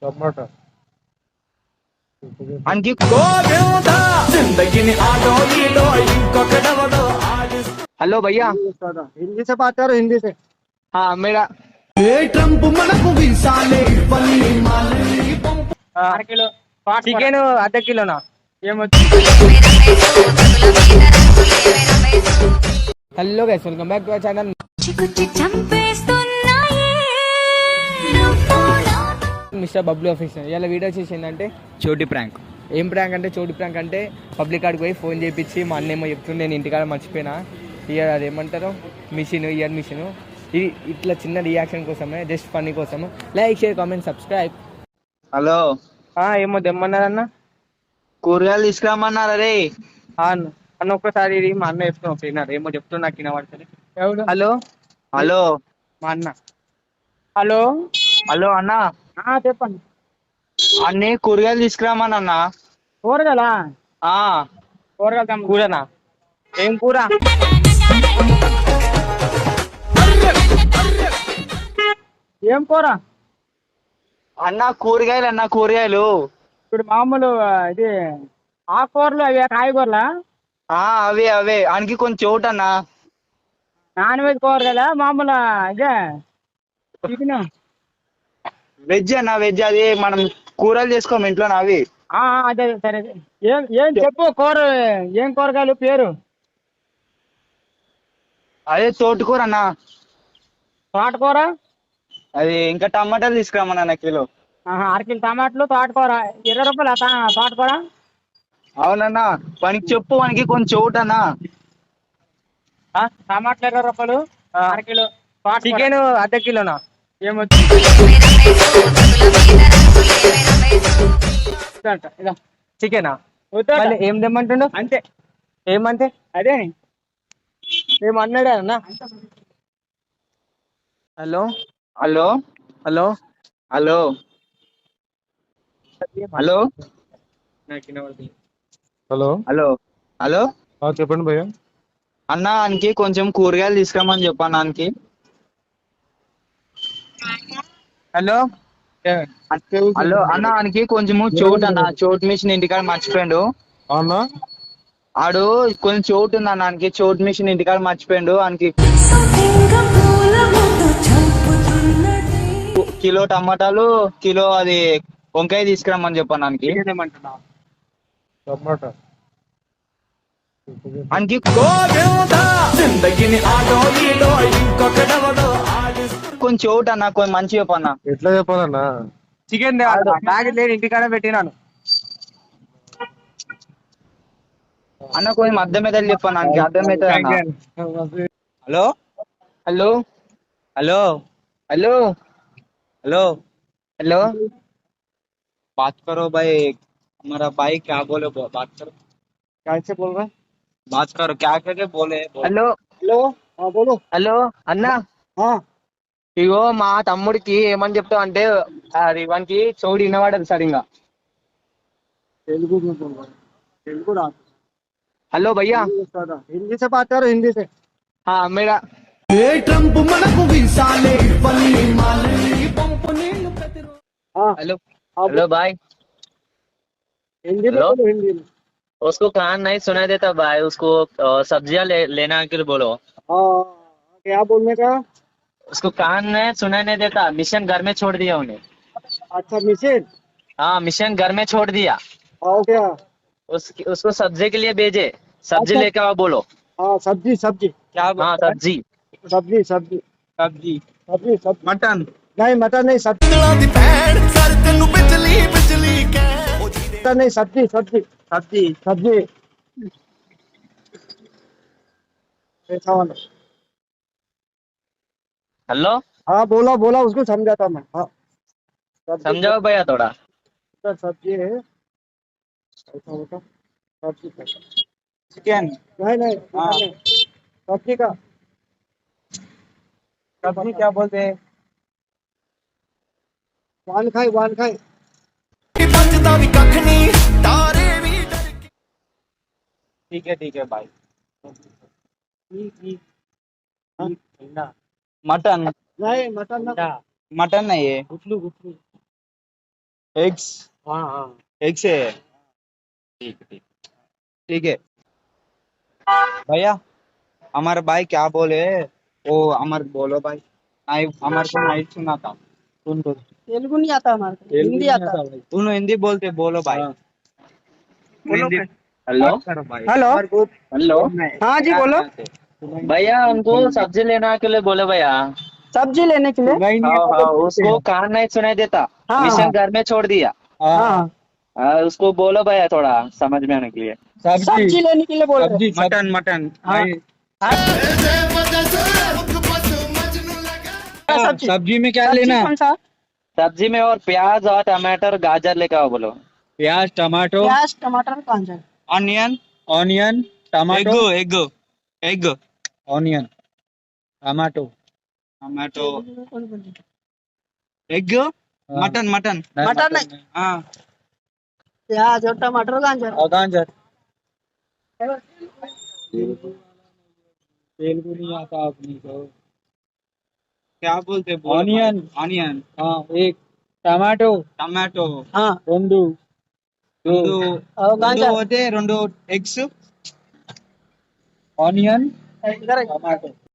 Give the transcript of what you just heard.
टमाटर आणखी हेलो भैया। हिंदी से बात करो हिंदी से। हाँ मेरा किलो చికెన్ అర్ధ కిలోనా? Hello guys, welcome back to our channel mister Bablu official. ఇలా వీడియో చేసిందంటే చోటి ప్రాంక్. ఏం ప్రాంక్ అంటే చోటి ప్రాంక్ అంటే పబ్లిక్ కాడికి పోయి ఫోన్ చేయించి మా అన్న ఏమో చెప్తుంది, నేను ఇంటికాడ మర్చిపోయినా ఇయర్ అదేమంటారు మిషన్ ఇయర్ మిషన్. ఇది ఇట్లా చిన్న రియాక్షన్ కోసమే, జస్ట్ ఫన్నీ కోసము. Like share comment subscribe. Hello, ఏమో తెమ్మన్నారన్న, కూరగాయలు తీసుకురామన్నారా రే? అన్న ఒక్కసారి మా అన్న చెప్తున్నాం పోయినారు, ఏమో చెప్తున్నా నాకు వినబడుతుంది. హలో హలో మా అన్న. హలో హలో అన్న, చెప్పండి. అన్నీ కూరగాయలు తీసుకురామన్నా. కూరగాయలా? కూరగాయలు కూరనా? ఏం కూర? ఏం కూర అన్న కూరగాయలు, అన్న కూరగాయలు. ఇప్పుడు మామూలు ఇది ఆకుకూరలు అవి కాయగూరలా? అవే అవే అనికి కొంచెం చోటు అన్న. నాన్ వెజ్ కూరగాయలా మామూలు ఇదే చికెన్? వెజ్ అన్న, వెజ్. అది మనం కూరలు చేసుకోము ఇంట్లో అవి. అదే సరే. ఏం ఏం చెప్పు కూర, ఏం కూరగాయలు పేరు? అదే తోటకూర అన్న. తోటకూర? అది ఇంకా టమాటాలు తీసుకురామన్నా కిలో. అరకిలో టమాటాలు, తోటకూర 20 రూపాయలు తోటకూర. అవునన్నా, పనికి చెప్పు, మనకి కొంచెం చోటు అన్న. టమాటాలు 20 రూపాయలు అరకిలో. చికెన్ అర్ధ కిలోనా? ఏమో చికెనా? ఏం తెమ్మంటుండు? అంతే. ఏమంతే? అదే ఏమన్నాడే అన్న. Hello hello hello hello hello hello hello hello చెప్పండి భయ్య. అన్న అనికి కొంచెం కూరగాయలు తీసుకురామని చెప్పాను అనికి. హలో హలో అన్న, అనికి కొంచెము చోటు అన్న, చోటు మిషన్ ఇంటికాడ మర్చిపోయాడు. అన్నా ఆడు కొంచెం చోటు ఉంది అన్న, అనికి చోటు మిషన్ ఇంటికాడ మర్చిపోయాడు. అనికి కిలో టమాటాలు, కిలో అది వంకాయ తీసుకురమ్మని చెప్పాను అనికి. టమాటా అనికి కొంచెం చోటు అన్న, కొంచెం మంచి చెప్పన్న. ఎట్లా చెప్పాలన్నా? చికెన్ బ్యాగ్ లేదు, ఇంటికాడ పెట్టినాను. అన్న కొంచెం అర్థమవుతుంది చెప్పాను అనికి, అర్థమవుతుంది అన్న. Hello hello hello hello hello hello बात करो भाई, हमारा भाई क्या बोले बात करो. कैसे बोल रहे हैं? बात करो, क्या करके बोले హలో हेलो. बोलो. హలో అన్న, ఇగో మా తమ్ముడికి ఏమని చెప్తావు అంటే అది వానికి చౌడి వినవాడదు సరిగా. तेलुगु में बोल रहा है, तेलुगु रात హలో భయ్యా. हिंदी से बात करो हिंदी से। मेरा हेलो हेलो भाई. हिंदी में हेलो, बोलो, हिंदी में। उसको कान नहीं सुनाई देता भाई, उसको सब्जियां लेना के लिए बोलो. क्या बोलने का? उसको कान में सुनाई नहीं देता, मिशन घर में छोड़ दिया उन्हें. अच्छा मिशन। मिशन घर में छोड़ दिया. क्या? उसको सब्जी के लिए भेजे, सब्जी अच्छा। लेकर आओ बोलो. सब्जी सब्जी क्या सब्जी सब्जी सब्जी सब्जी सब्जी सब्जी मटन. नहीं मटन नहीं, सब्जी मटन नहीं, सब्जी सब्जी सब्जी सब्जी ऐसा वाला। हेलो, बोला बोला, उसको समझाता मैं। सब्जी समझाओ भैया थोड़ा. सब्जी है ऐसा होता। सब्जी चिकन. नहीं नहीं नहीं, सब्जी का सब्जी क्या बोलते हैं? वान खाई वान खाई। ठीक है भाई. मटन नहीं मटन ना, मटन नहीं है. गुटलू गुटलू एग्स। हाँ हाँ एग से है। ठीक है भैया, हमारे भाई क्या बोले, वो हमारे बोलो भाई, हमारे को नाइट सुना था। सुन बोल। तेलुगु नहीं आता हमारे को, तेलुगु हिंदी नहीं आता। आता भाई, तुम हिंदी बोलते, बोलो भाई। हाँ। हिंदी हेलो बात करो भाई, हेलो। हमारे को हेलो हाँ जी बोलो। भैया हमको सब्जी लेना के लिए बोले भैया। सब्जी लेने के लिए। नहीं नहीं हाँ आता हाँ तो बोलते उसको हैं। कान नहीं सुनाई देता। हाँ मिशन हाँ घर में छोड़ दिया। हाँ हाँ हाँ। हाँ। उसको बोलो भैया थोड़ा समझ में आने के लिए। सब्जी सब्जी लेने के लिए बोल रहे सब्जी मटन मटन हाँ। नहीं। क्या सब्जी? सब्जी में क्या सब्जी लेना? कौन सा? सब्जी में और प्याज और टमाटर गाजर लेकर आओ बोलो। प्याज टमाटो प्याज टमाटर कौन सा? Onion onion tomato egg egg onion tomato tomato egg mutton mutton मटर नहीं। हाँ प्याज और टमाटर गाजर। और गाजर। तेलुगु नहीं आता अपनी को, क्या बोलते? ऑनियन ऑनियन हाँ एक, టమాటో టమాటో हाँ రెండు రెండు और రెండు गाजर। పోతే రెండు ఎగ్స్ ఆనియన్ इधर టమాటో